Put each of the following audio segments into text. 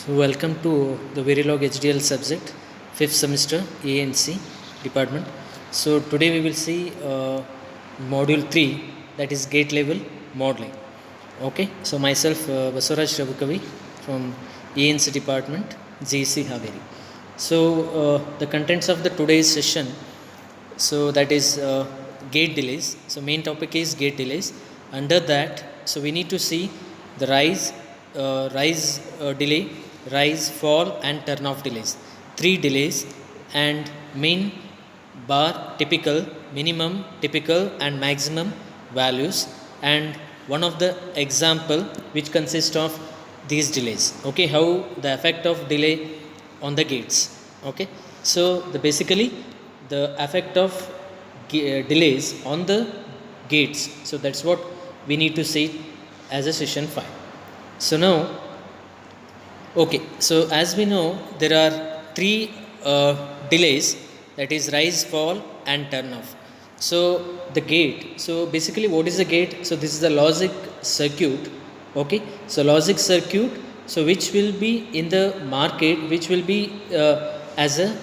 So welcome to the Verilog HDL subject, 5th semester ANC department. So today we will see module 3, that is gate level modeling. Okay, so myself Basuraj Rabukavi from ANC department, GC Haveri. So the contents of the today's session, so that is gate delays. So main topic is gate delays. Under that, so we need to see the rise delay, rise, fall and turn off delays. 3 delays and min, bar, typical, minimum, typical and maximum values, and one of the example which consists of these delays. Okay, how the effect of delay on the gates. Okay, so basically the effect of delays on the gates. So that's what we need to see as a session 5. So now, okay, so as we know, there are 3 delays, that is rise, fall and turn off. So the gate, so basically what is the gate? So this is the logic circuit. Okay, so logic circuit, so which will be in the market, which will be as a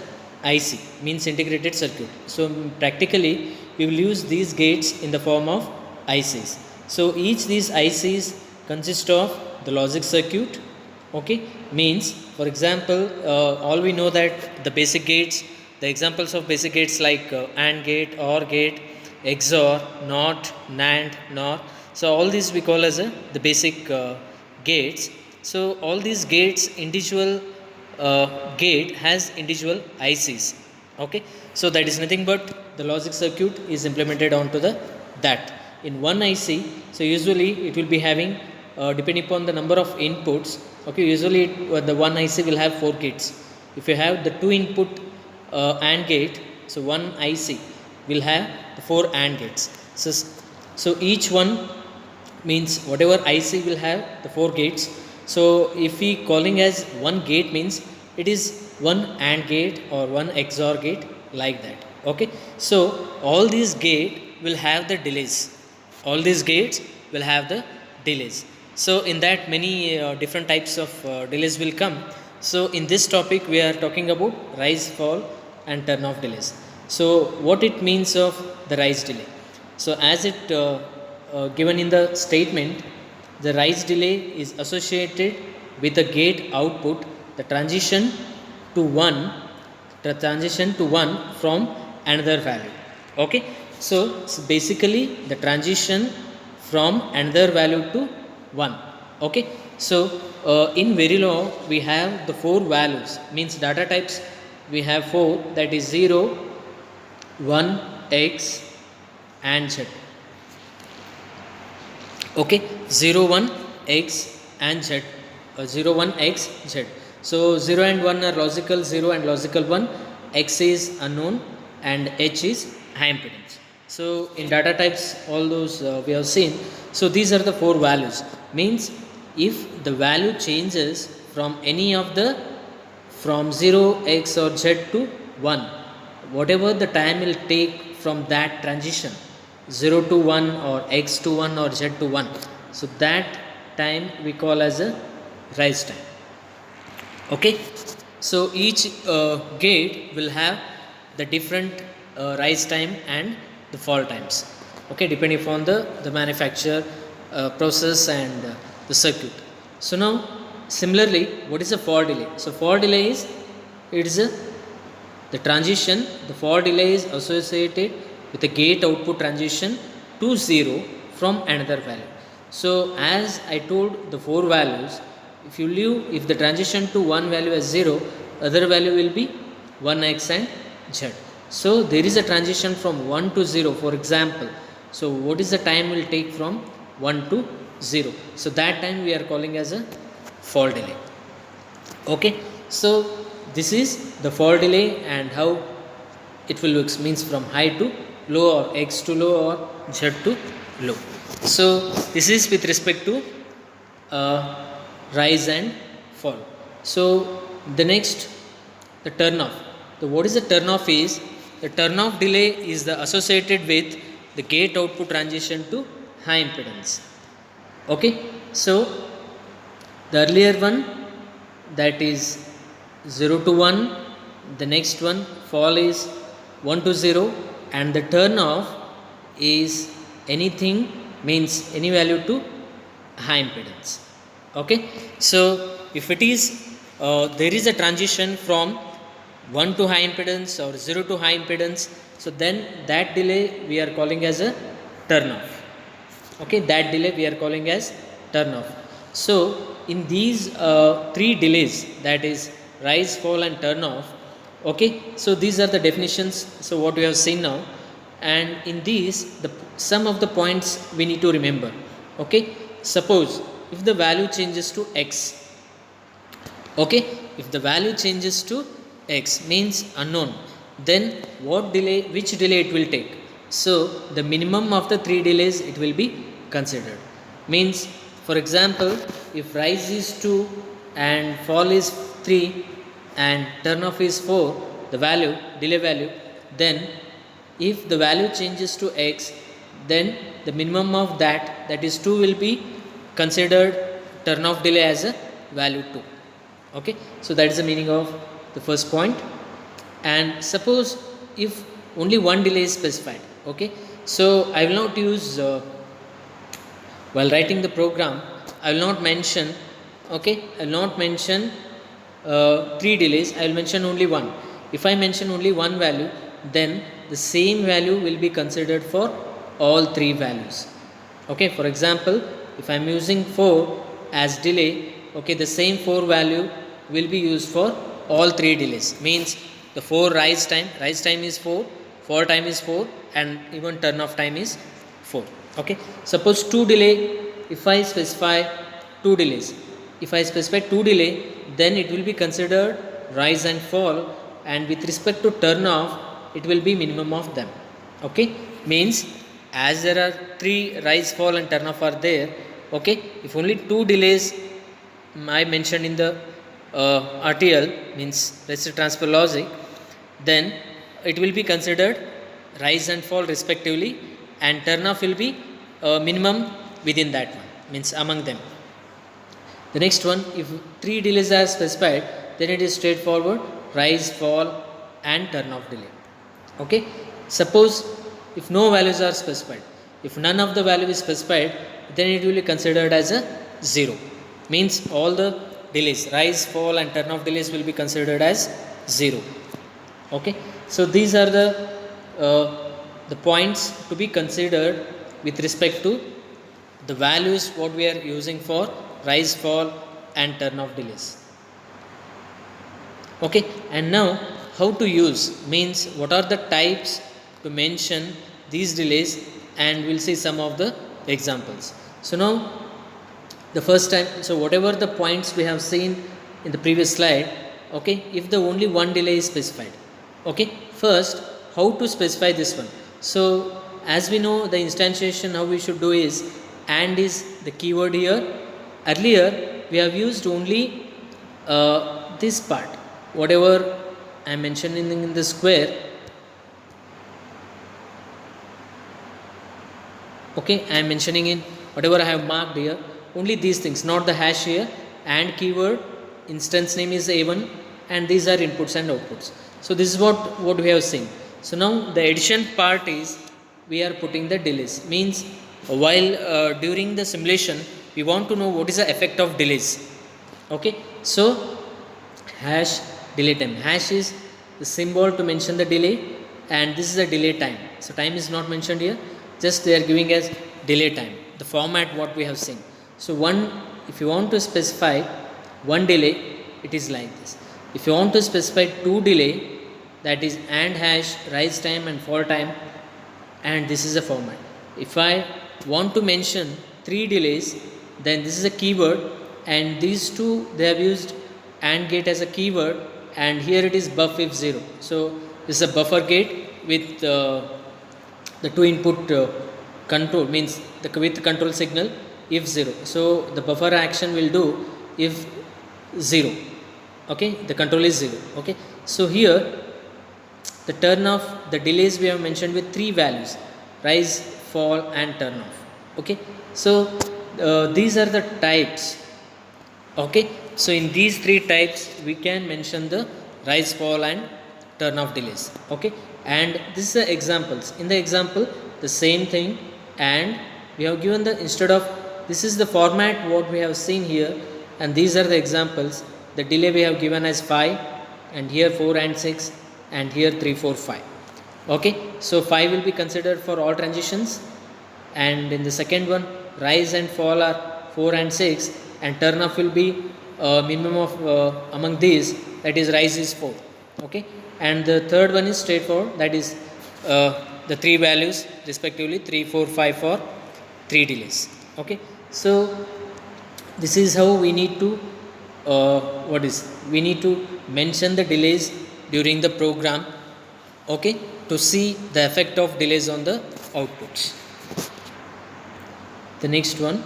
IC, means integrated circuit. So practically we will use these gates in the form of ICs. So each these ICs consist of the logic circuit. Okay, means for example all we know that the basic gates, the examples of basic gates like AND gate, OR gate, XOR, NOT, NAND, NOR. So all these we call as the basic gates. So all these gates, individual gate has individual ICs. Okay, so that is nothing but the logic circuit is implemented onto the that in one IC. So usually it will be having depending upon the number of inputs. Okay, usually the one IC will have 4 gates. If you have the 2 input AND gate, so one IC will have the 4 AND gates. So each one means whatever IC will have the 4 gates. So if we calling as one gate means it is one AND gate or one XOR gate, like that. Okay, so all these gate will have the delays. All these gates will have the delays. So in that many different types of delays will come. So in this topic we are talking about rise, fall and turn off delays. So what it means of the rise delay? So as it given in the statement, the rise delay is associated with the gate output, the transition to one from another value. Okay, so basically the transition from another value to 1. Okay, so in Verilog we have the 4 values, means data types we have 4, that is 0, 1, x and z. Okay, 0, 1, x and z, 0, 1, x, z. So 0 and 1 are logical 0 and logical 1, x is unknown and h is high impedance. So in data types all those we have seen. So these are the 4 values, means if the value changes from any of the from 0, x or z to 1, whatever the time will take from that transition 0 to 1 or x to 1 or z to 1, so that time we call as a rise time. Okay, so each gate will have the different rise time and the fall times. Okay, depending upon the manufacturer process and the circuit. So now similarly, what is a fall delay? So fall delay is, it is the transition, the fall delay is associated with the gate output transition to 0 from another value. So as I told the 4 values, if you leave, if the transition to one value as 0, other value will be 1x and z. So there is a transition from 1 to 0, for example. So what is the time will take from 1 to 0? So that time we are calling as a fall delay. Okay, so this is the fall delay and how it will look, means from high to low or x to low or z to low. So this is with respect to rise and fall. So the next, the turn off. So what is the turn off is, the turn off delay is the associated with the gate output transition to high impedance. Okay, so the earlier one that is 0 to 1, the next one fall is 1 to 0, and the turn off is anything, means any value to high impedance. Okay, so if it is there is a transition from 1 to high impedance or 0 to high impedance, so then that delay we are calling as a turn off. Okay, that delay we are calling as turn off. So in these three delays, that is rise, fall and turn off, okay, so these are the definitions, so what we have seen now, and in these some of the points we need to remember. Okay, suppose if the value changes to x, okay, if the value changes to x means unknown, then what delay, which delay it will take? So the minimum of the three delays it will be considered. Means, for example, if rise is 2 and fall is 3 and turn off is 4, the value, delay value, then if the value changes to x, then the minimum of that is 2 will be considered turn off delay as a value 2. Okay, so that is the meaning of the first point. And suppose if only one delay is specified, okay, so I will not use while writing the program I will not mention, okay, I will not mention three delays, I will mention only one. If I mention only one value, then the same value will be considered for all three values. Okay, for example, if I am using 4 as delay, okay, the same 4 value will be used for all three delays. Means the 4 rise time is 4, fall time is 4, and even turn off time is 4. Okay, suppose 2 delay, if I specify 2 delays, if I specify 2 delay, then it will be considered rise and fall, and with respect to turn off it will be minimum of them. Okay, means as there are 3 rise, fall and turn off are there, okay, if only 2 delays I mentioned in the RTL, means resistive transfer logic, then it will be considered rise and fall respectively, and turn off will be minimum within that one, means among them. The next one, if 3 delays are specified, then it is straightforward rise, fall and turn off delay. Okay, suppose if no values are specified, if none of the value is specified, then it will be considered as a 0. Means all the delays, rise, fall and turn off delays will be considered as 0. Okay, so these are the points to be considered with respect to the values what we are using for rise, fall and turn off delays. Okay, and now how to use, means what are the types to mention these delays, and we'll see some of the examples. So now the first time, so whatever the points we have seen in the previous slide, okay, if the only one delay is specified, okay, first how to specify this one. So as we know, the instantiation how we should do is and is the keyword here. Earlier we have used only this part, whatever I am mentioning in the square, okay, I am mentioning in whatever I have marked here, only these things, not the hash here, and keyword, instance name is A1, and these are inputs and outputs. So this is what we have seen. So now the addition part is we are putting the delays, means while during the simulation we want to know what is the effect of delays. Okay, so hash delay time, hash is the symbol to mention the delay, and this is the delay time. So time is not mentioned here, just they are giving as delay time, the format what we have seen. So one, if you want to specify one delay, it is like this. If you want to specify 2 delay, that is and hash rise time and fall time, and this is the format. If I want to mention 3 delays, then this is a keyword, and these two they have used AND gate as a keyword, and here it is buff if 0. So this is a buffer gate with the 2 input control, means with control signal if 0. So the buffer action will do if 0. Okay, the control is 0. Okay, so here the turn off, the delays we have mentioned with 3 values, rise, fall and turn off. Okay, so these are the types. Okay, So in these three types we can mention the rise, fall and turn off delays. Okay, and this is the examples. In the example the same thing, and we have given the, instead of, this is the format what we have seen here, and these are the examples. The delay we have given as 5, and here 4 and 6, and here 3 4 5. Okay, so 5 will be considered for all transitions, and in the second one rise and fall are 4 and 6, and turn off will be minimum of among these, that is rise is 4. Okay, and the third one is straightforward, that is the three values respectively 3 4 5 for 3 delays. Okay, so this is how we need to we need to mention the delays during the program. Okay, to see the effect of delays on the outputs. The next one.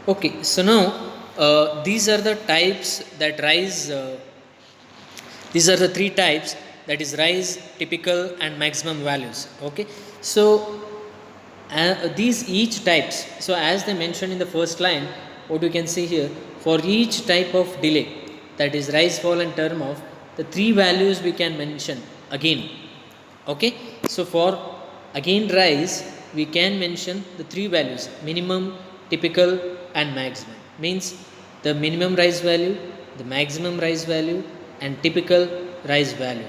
Okay, so now these are the types that rise, these are the three types, that is rise, typical and maximum values. Okay, so these each types, so as they mentioned in the first line, what you can see here, for each type of delay, that is rise, fall and turn off, the three values we can mention again. Okay, so for again rise we can mention the three values, minimum, typical and maximum. Means the minimum rise value, the maximum rise value and typical rise value.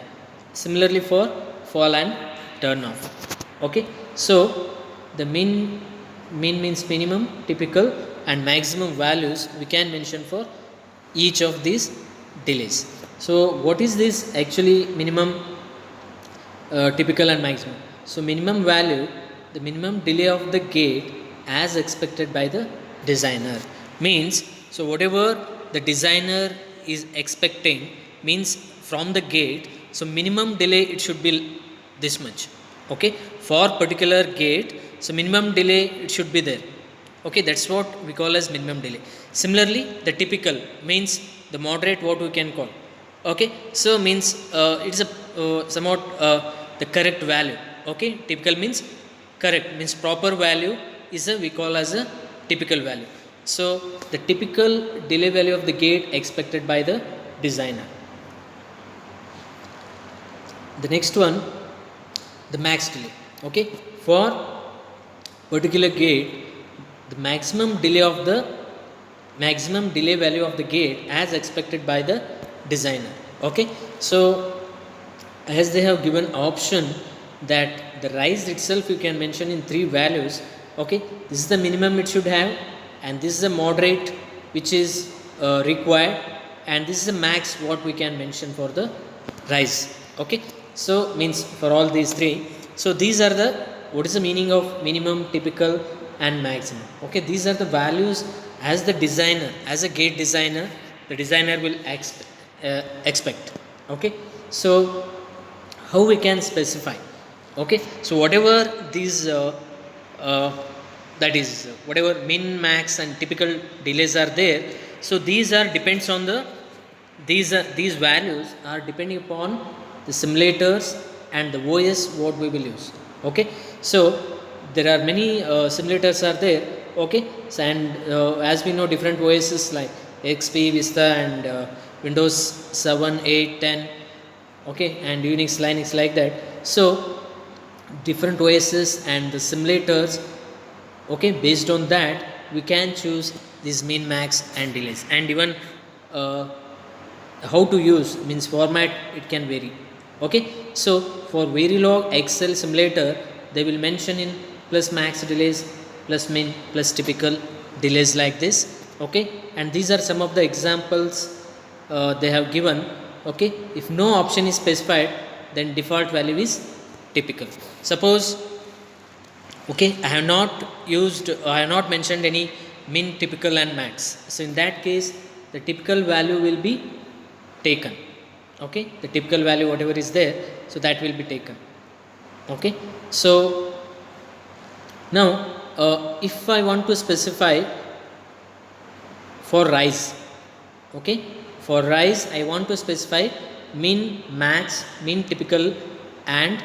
Similarly for fall and turn off. Okay, so the mean means minimum, typical and maximum values we can mention for each of these delays. So what is this actually minimum, typical and maximum? So minimum value, the minimum delay of the gate as expected by the designer. Means, so whatever the designer is expecting, means from the gate, so minimum delay it should be this much. Okay, for particular gate, so minimum delay it should be there. Okay, that's what we call as minimum delay. Similarly the typical means the moderate, what we can call. Okay, so means it's a somewhat the correct value. Okay, typical means correct, means proper value is a, we call as a typical value. So the typical delay value of the gate expected by the designer. The next one, the max delay. Okay, for particular gate, the maximum delay of the maximum delay value of the gate as expected by the designer. Okay, so as they have given option that the rise itself you can mention in three values. Okay, this is the minimum it should have, and this is the moderate which is required, and this is the max what we can mention for the rise. Okay, so means for all these three, so these are the, what is the meaning of minimum, typical and maximum. Okay, these are the values as the designer, as a gate designer, the designer will expect. Okay, so how we can specify? Okay, so whatever these that is whatever min, max and typical delays are there, so these are depends on the, these values are depending upon the simulators and the OS what we will use. Okay, so there are many simulators are there. Okay, so and as we know different OSs like XP, Vista and Windows 7, 8, 10. Okay, and Unix, Linux, like that. So different OSs and the simulators. Okay, based on that we can choose this min, max and delays, and even how to use, means format it can vary. Okay, so for Verilog Excel simulator they will mention in plus max delays, plus min, plus typical delays, like this. Okay, and these are some of the examples they have given. Okay, if no option is specified, then default value is typical. Suppose, okay, I have not mentioned any min, typical and max, so in that case the typical value will be taken. Okay, the typical value whatever is there, so that will be taken. Okay, so now if I want to specify for rise, okay, for rise I want to specify min, max, min, typical and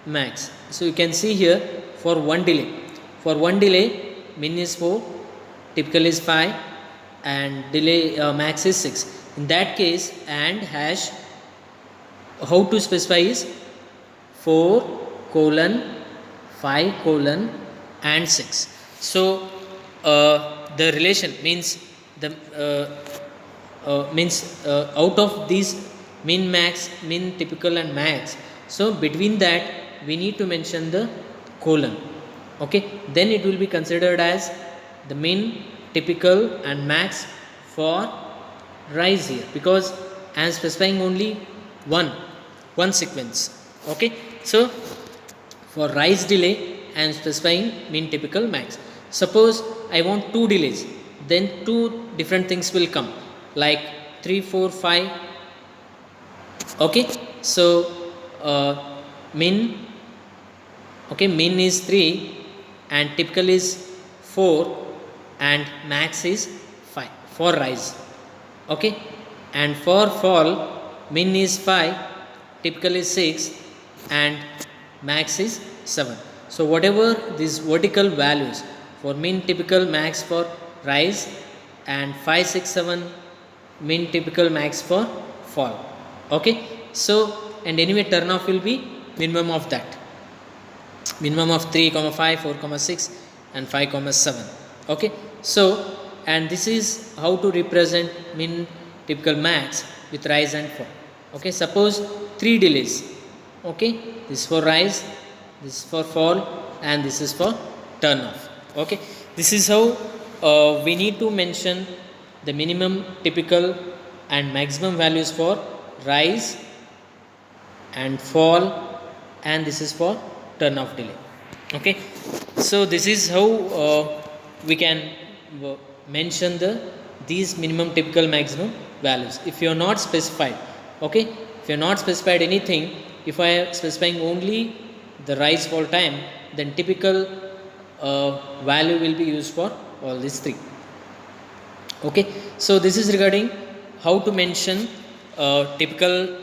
max. So you can see here for one delay, min is 4, typical is 5 and delay max is 6. In that case, and hash, how to specify is 4 colon 5 colon and 6. So the relation means the out of these min, max, min, typical and max, so between that we need to mention the colon. Okay, then it will be considered as the min, typical and max for rise here, because I am specifying only one sequence. Okay, so for rise delay I am specifying min, typical, max. Suppose I want two delays, then two different things will come, like 3 4 5. Okay, so min, okay, min is 3 and typical is 4 and max is 5 for rise. Okay, and for fall, min is 5, typical is 6 and max is 7. So whatever these vertical values for min, typical, max for rise, and 5 6 7 min, typical, max for fall. Okay, so and anyway turn off will be minimum of that, minimum of 3 5 4 6 and 5 7. Okay, so and this is how to represent min, typical, max with rise and fall. Okay, suppose 3 delays. Okay, this is for rise, this is for fall, and this is for turn off. Okay, this is how we need to mention the minimum, typical and maximum values for rise and fall, and this is for turn off delay. Okay, so this is how we can mention these minimum, typical, maximum values. If you are not specified, okay, if you are not specified anything, if I am specifying only the rise fall time, then typical value will be used for all these three. Okay, so this is regarding how to mention typical,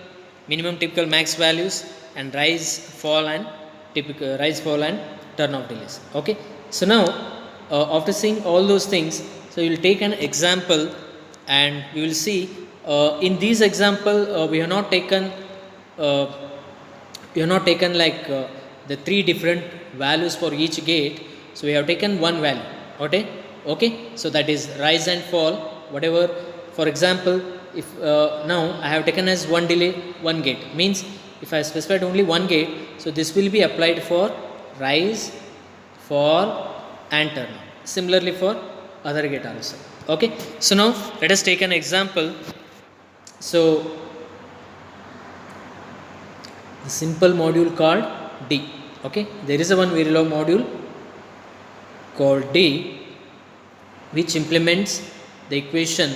minimum, typical, max values, and rise, fall, and typical rise, fall, and turn off delays. Okay, so now after seeing all those things, so you will take an example and you will see in this example we have not taken like the three different values for each gate. So we have taken one value. Okay, so that is rise and fall, whatever. For example, if now I have taken as one delay, one gate, means if I specified only one gate, so this will be applied for rise, fall, and turn on. Similarly for other gate also. Okay, so now let us take an example. So the simple module called D. Okay, there is a one Verilog module called D which implements the equation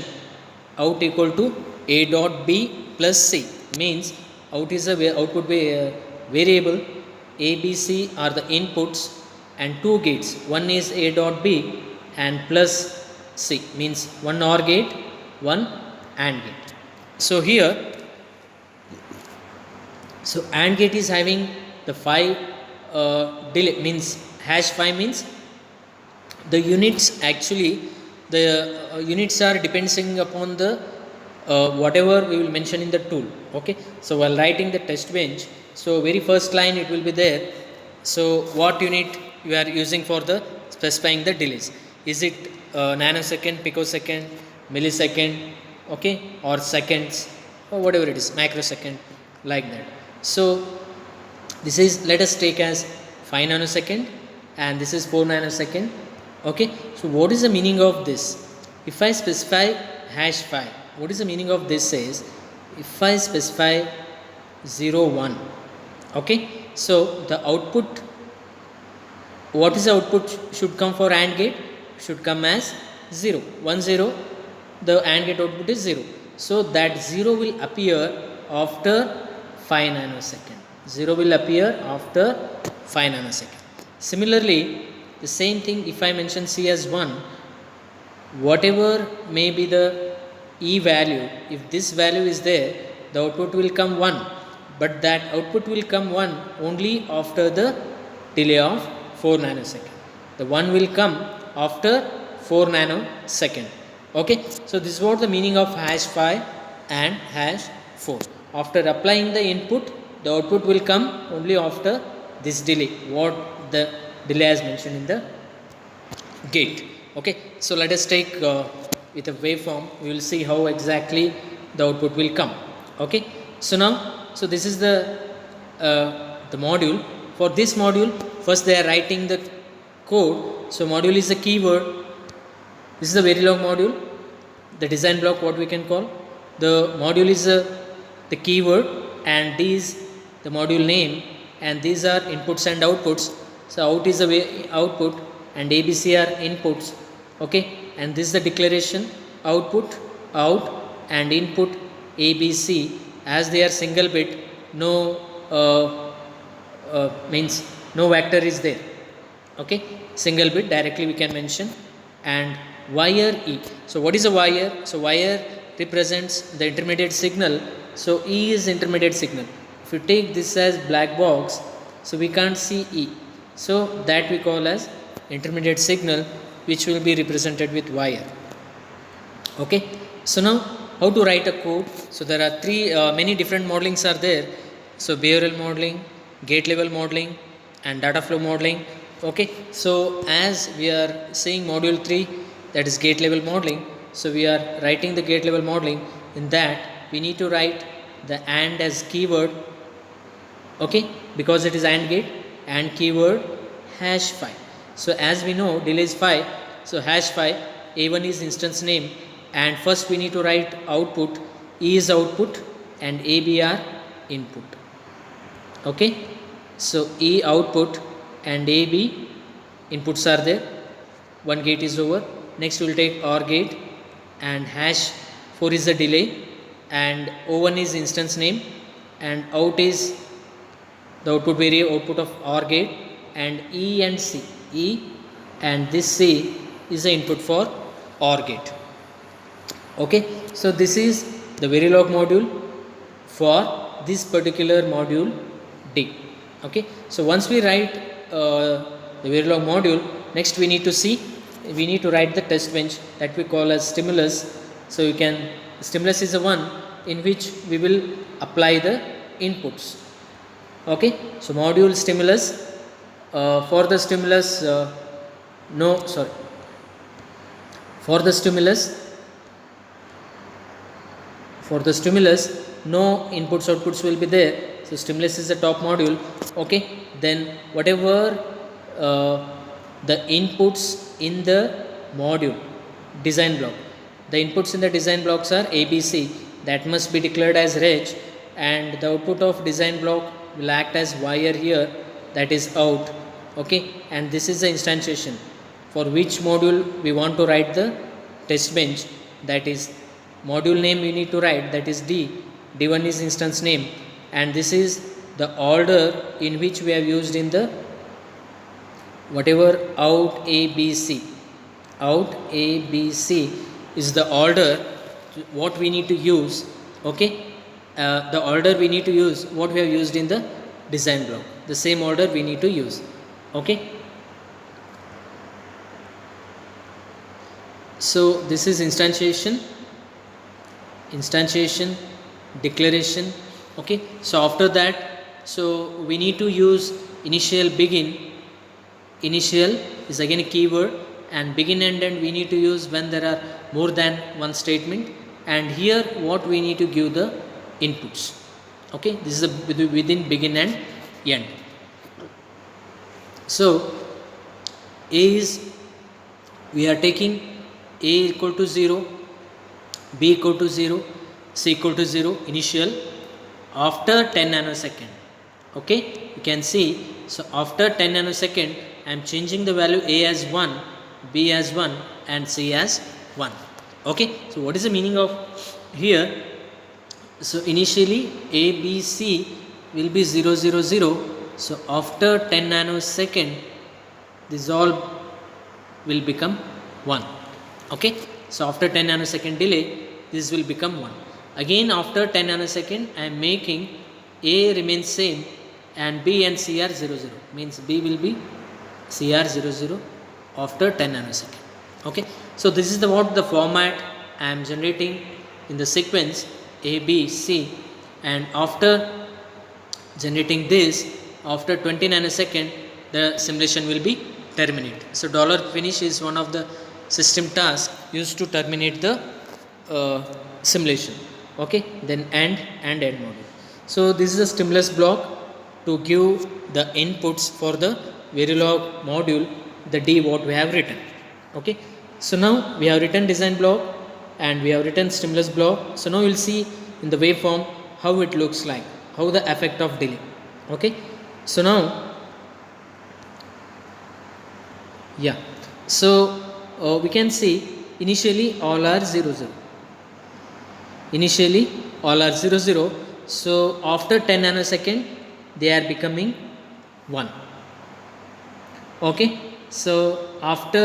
out equal to A dot B plus C, means out is a output variable, A, B, C are the inputs, and two gates, one is A dot B and plus C, means one OR gate, one AND gate. So here, so AND gate is having the 5 delay, means hash 5, means the units, actually the units are depending upon the whatever we will mention in the tool. Okay, so while writing the test bench, so very first line it will be there. So what unit you are using for the specifying the delays? Is it nanosecond, picosecond, millisecond, okay, or seconds, or whatever it is, microsecond, like that. So this is, let us take as 5 nanosecond and this is 4 nanosecond. Okay, so what is the meaning of this? If I specify hash 5, what is the meaning of this is, if I specify 0 1, okay, so the output, what is the output should come for AND gate? Should come as 0 1 0, the AND gate output is 0. So that 0 will appear after 5 nanosecond. 0 will appear after 5 nanosecond. Similarly, the same thing, if I mention C as 1, whatever may be the E value, if this value is there, the output will come 1, but that output will come 1 only after the delay of 4 nanosecond. The 1 will come after 4 nanosecond. Okay, so this is what the meaning of hash 5 and hash 4. After applying the input, the output will come only after this delay, what the delay as mentioned in the gate. Okay, so let us take with a waveform, we will see how exactly the output will come. Okay, so now, so this is the module. For this module, first they are writing the code. So module is the keyword. This is the Verilog module, the design block, what we can call. The module is the keyword, and these the module name, and these are inputs and outputs. So out is the output and ABC are inputs. Okay, and this is the declaration, output out and input ABC, as they are single bit, no means no vector is there. Okay, single bit directly we can mention. And wire E. So what is a wire? So wire represents the intermediate signal. So E is intermediate signal. If you take this as black box, so we can't see E. So that we call as intermediate signal, which will be represented with wire. Okay, so now how to write a code? So there are many different modelings are there. So behavioral modeling, gate level modeling, and data flow modeling. Okay, so as we are saying module 3, that is gate level modeling, so we are writing the gate level modeling. In that we need to write the AND as keyword. Okay, because it is AND gate, and keyword hash 5. So as we know delay is 5, so hash 5, A1 is instance name, and first we need to write output. E is output and AB are input. Okay, so E output and AB inputs are there. One gate is over. Next we will take OR gate, and hash 4 is the delay, and O1 is instance name, and out is the output output of OR gate, and E and C. E and this C is the input for OR gate. Okay, so this is the Verilog module for this particular module D. Okay, so once we write the Verilog module, next we need to write the test bench that we call as stimulus. So stimulus is the one in which we will apply the inputs. Okay, so module stimulus, for the stimulus no inputs outputs will be there. So stimulus is the top module. Okay, then whatever the inputs in the module design block, the inputs in the design blocks are ABC, that must be declared as reg, and the output of design block will act as wire here, that is out. Okay, and this is the instantiation for which module we want to write the test bench, that is module name we need to write, that is D1 is instance name, and this is the order in which we have used in the whatever out ABC is the order what we need to use. Okay, the order we need to use what we have used in the design block, the same order we need to use. Okay, so this is instantiation, declaration. Okay, so after that, so we need to use initial, begin. Initial is again a keyword, and begin and end we need to use when there are more than one statement, and here what we need to give the inputs. Okay, this is within begin and end. So A is, we are taking A equal to 0, B equal to 0, C equal to 0 initial after 10 nanosecond. Okay, you can see, so after 10 nanosecond I am changing the value A as 1, B as 1 and C as 1. Okay, so what is the meaning of here? So initially A, B, C will be 0, 0, 0. So after 10 nanosecond this all will become 1. Okay, so after 10 nanosecond delay this will become 1. Again after 10 nanosecond I am making A remains same and B and C are 0, 0, means B will be CR 0, 0 after 10 nanosecond. Okay, So this is the what the format I am generating in the sequence A, B, C, and after generating this, after 20 nanosecond the simulation will be terminate. So $finish is one of the system tasks used to terminate the simulation. Okay, then and end module. So this is a stimulus block to give the inputs for the Verilog module, the D what we have written. Okay, so now we have written design block and we have written stimulus block. So now we'll see in the waveform how it looks like, how the effect of delay. Okay, so now so we can see initially all are 0 0. Initially all are 0 0. So after 10 nanosecond they are becoming 1. Okay, so after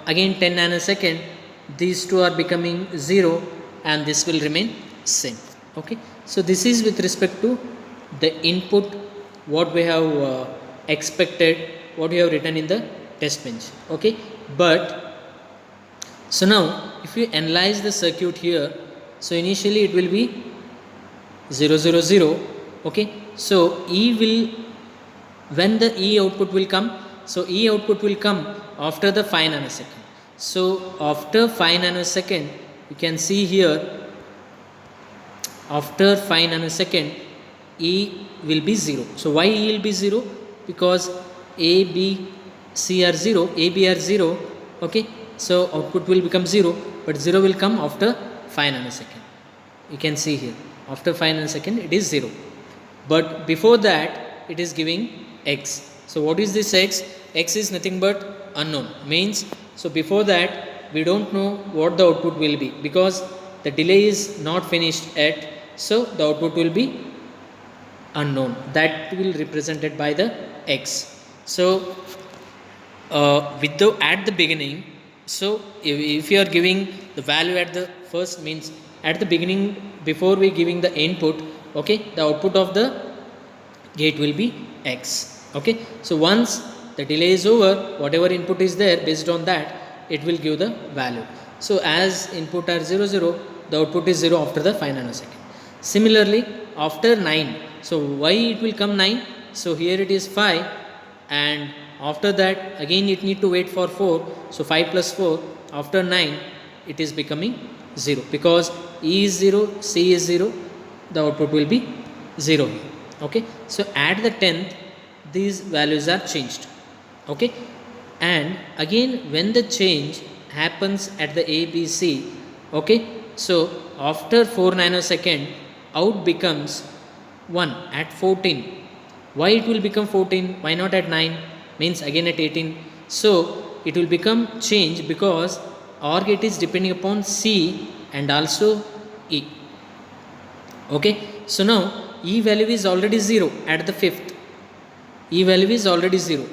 again 10 nanosecond these two are becoming 0 and this will remain same. Okay, so this is with respect to the input what we have expected, what we have written in the test bench. Okay, but so now if you analyze the circuit here, so initially it will be 0 0 0. Okay, so E will, when the E output will come, so E output will come after the 5 nanosecond. So after 5 nanosecond you can see here, after 5 nanosecond E will be 0. So why E will be 0? Because A, B, C are 0, A, B are 0. Okay, so output will become 0, but 0 will come after 5 nanosecond. You can see here, after 5 nanosecond it is 0, but before that it is giving X. So what is this X? X is nothing but unknown, means so before that we don't know what the output will be because the delay is not finished yet. So the output will be unknown, that will represented by the X. So with the at the beginning, so if you are giving the value at the first, means at the beginning before we giving the input, okay, the output of the gate will be X. Okay, so once the delay is over, whatever input is there, based on that it will give the value. So as input are 0 0, the output is 0 after the 5 nanosecond. Similarly after 9, so why it will come 9? So here it is 5 and after that again it need to wait for 4. So 5 plus 4, after 9 it is becoming 0 because E is 0, C is 0, the output will be 0. Okay, so at the 10th these values are changed. Okay, and again when the change happens at the A, B, C, okay, so after 4 nanosecond out becomes 1 at 14. Why it will become 14? Why not at 9? Means again at 18. So it will become change because OR gate is depending upon C and also E. Okay, so now E value is already 0 at the 5th. E value is already 0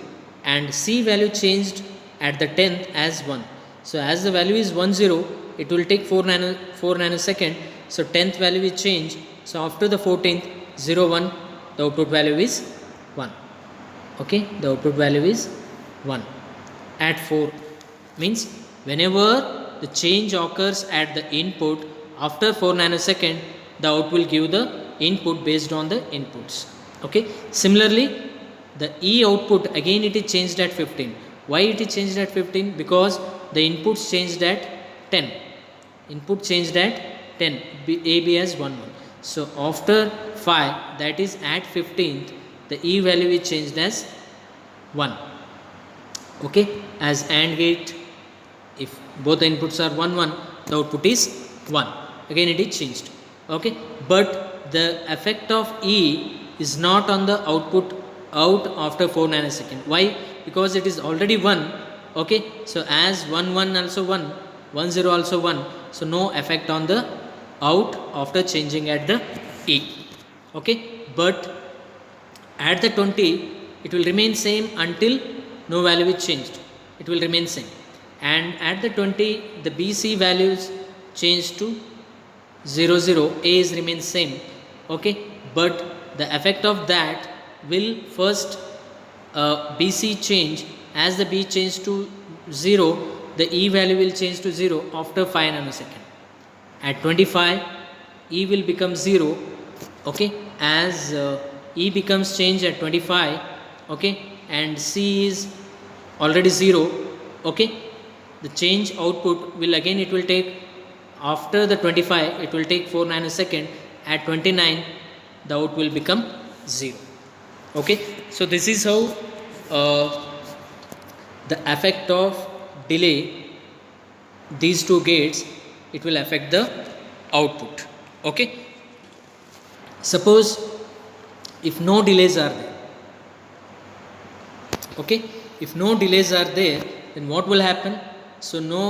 and C value changed at the 10th as 1. So as the value is 1 0, it will take 4 nanosecond. So 10th value is changed. So after the 14th 0 1, the output value is 1. Okay, the output value is 1 at 4. Means whenever the change occurs at the input after 4 nanosecond, the output will give the input based on the inputs. Okay, similarly the E output again it is changed at 15. Why it is changed at 15? Because the inputs changed at 10. Input changed at 10, A, B as 1 1. So after 5, that is at 15th, the E value is changed as 1. Okay, as AND gate, if both the inputs are 1 1, the output is 1. Again it is changed. Okay, but the effect of E is not on the output out after 4 nanosecond. Why? Because it is already 1. Okay, so as 1 1 also 1, 1 0 also 1, so no effect on the out after changing at the E. Okay, but at the 20 it will remain same until no value is changed. It will remain same, and at the 20 the BC values change to 0 0, A is remain same. Okay, but the effect of that will first BC change. As the B change to 0, the E value will change to 0 after 5 nanosecond. At 25 E will become 0, okay, as E becomes changed at 25, okay, and C is already 0, okay, the change output will again, it will take after the 25, it will take 4 nanosecond. At 29 the out will become 0, okay. So this is how the effect of delay, these two gates, it will affect the output, okay. Suppose if no delays are there, okay, if no delays are there, then what will happen? So no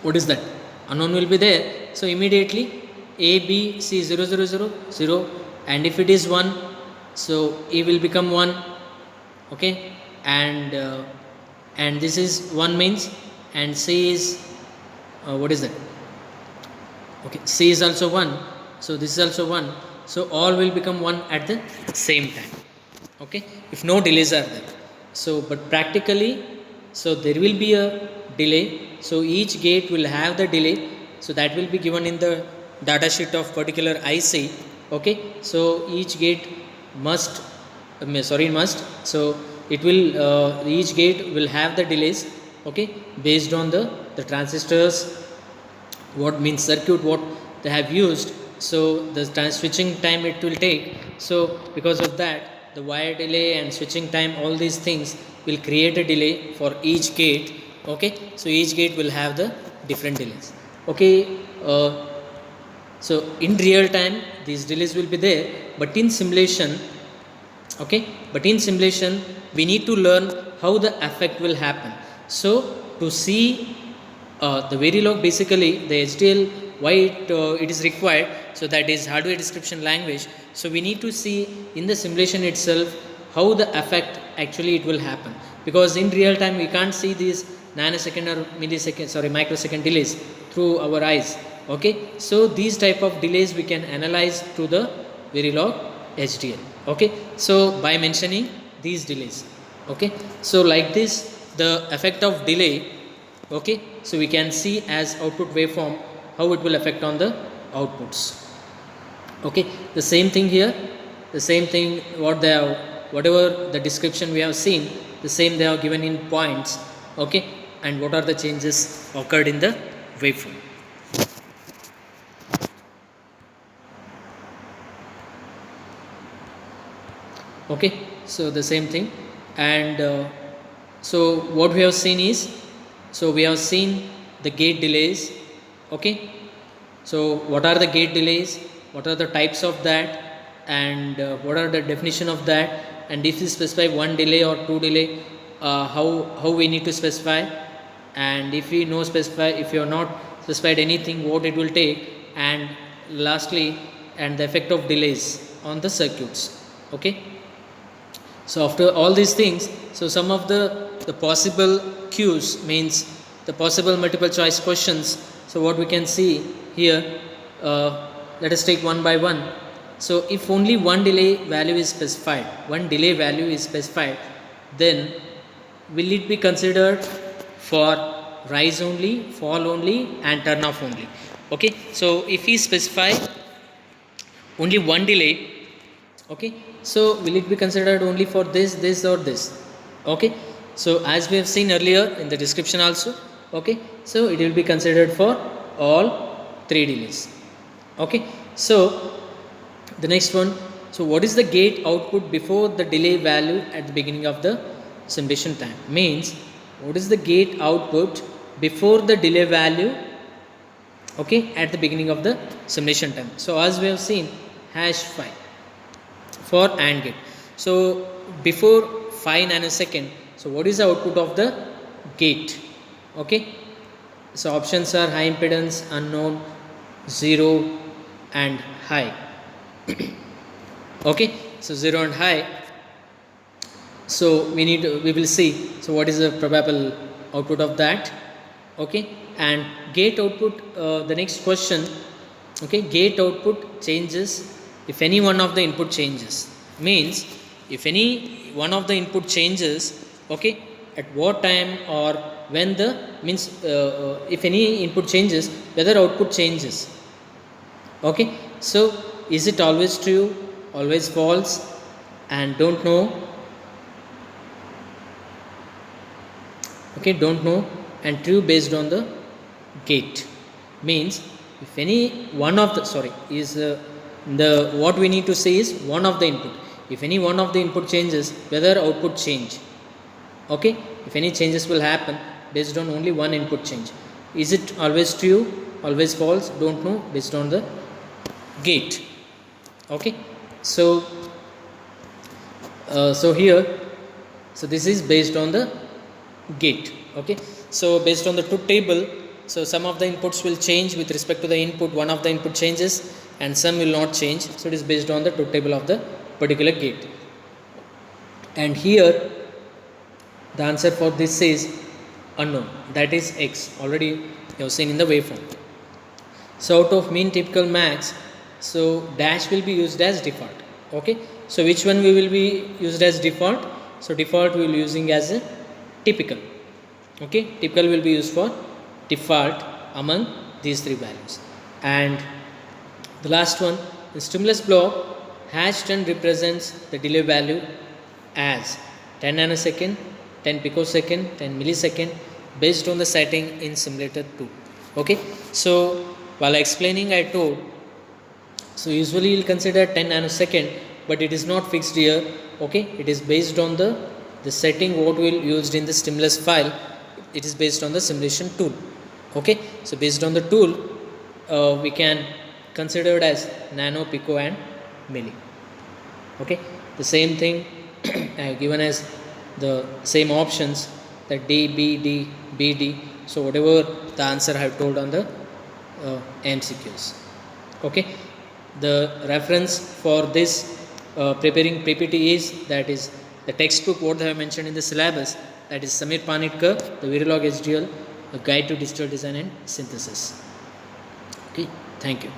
what is that, unknown will be there. So immediately A, B, C 0 0 0 0, and if it is 1, so E will become 1, okay, and this is 1 means, and C is what is that, okay, C is also 1, so this is also 1, so all will become 1 at the same time, okay, if no delays are there. So but practically, so there will be a delay, so each gate will have the delay, so that will be given in the data sheet of particular IC, okay. So each gate must so it will each gate will have the delays, okay, based on the transistors, what means circuit what they have used. So the switching time it will take, so because of that the wire delay and switching time, all these things will create a delay for each gate, okay. So each gate will have the different delays, okay. So in real time these delays will be there, but in simulation, okay, but in simulation we need to learn how the effect will happen. So to see the Verilog, basically the HDL, why it is required, so that is hardware description language. So we need to see in the simulation itself how the effect actually it will happen, because in real time we can't see these nanosecond or millisecond, microsecond delays through our eyes, okay. So these type of delays we can analyze through the Verilog HDL, okay. So by mentioning these delays, okay, so like this the effect of delay, okay, so we can see as output waveform how it will affect on the outputs, okay. The same thing here, the same thing what they have, whatever the description we have seen, the same they have given in points, okay, and what are the changes occurred in the waveform. Okay, so the same thing, and so what we have seen is, so we have seen the gate delays, okay. So what are the gate delays, what are the types of that, and what are the definition of that, and if you specify one delay or two delay, how we need to specify, and if we no specify, if you are not specified anything, what it will take, and lastly, and the effect of delays on the circuits, okay. So after all these things, so some of the possible cues, means the possible multiple choice questions. So what we can see here, let us take one by one. So if only one delay value is specified, then will it be considered for rise only, fall only, and turn off only, okay. So if we specify only one delay, okay, so will it be considered only for this or this, okay. So as we have seen earlier in the description also, okay, so it will be considered for all three delays, okay. So the next one, so what is the gate output before the delay value at the beginning of the simulation time, means what is the gate output before the delay value, okay, at the beginning of the simulation time. So as we have seen #5 for AND gate, so before 5 nanosecond, so what is the output of the gate, okay. So options are high impedance, unknown, 0 and high, okay. So 0 and high, so we will see, so what is the probable output of that, okay. And gate output, the next question, okay, gate output changes if any one of the input changes, means if any one of the input changes, okay, at what time or when the means if any input changes, whether output changes. Okay, so is it always true, always false, and don't know. Okay, don't know and true based on the gate. Means if any one of the is the what we need to say is one of the input. If any one of the input changes, whether output change. Okay, if any changes will happen based on only one input change. Is it always true, always false, don't know, based on the gate. Okay, so here, so this is based on the gate. Okay, so based on the truth table, so some of the inputs will change with respect to the input, one of the input changes, and some will not change. So it is based on the truth table of the particular gate. And here the answer for this is unknown, that is x. Already you have seen in the waveform. So out of mean, typical, max, so dash will be used as default. Okay, so which one we will be used as default? So default we will be using as a typical. Okay, typical will be used for default among these three values. And the last one, the stimulus block hash 10 represents the delay value as 10 nanosecond, 10 picosecond, 10 millisecond, based on the setting in simulator 2. Okay, so while explaining I told, so usually you will consider 10 nanosecond, but it is not fixed here. Okay, it is based on the setting what we will used in the stimulus file. It is based on the simulation tool. Okay, so based on the tool we can consider it as nano, pico and milli. Okay, the same thing I have given as the same options, that D, B, D, B, D. So whatever the answer I have told on the MCQs. Okay, the reference for this preparing PPT is, that is the textbook what they have mentioned in the syllabus, that is Samir Panitkar, the Verilog HDL, a guide to digital design and synthesis. Okay, thank you.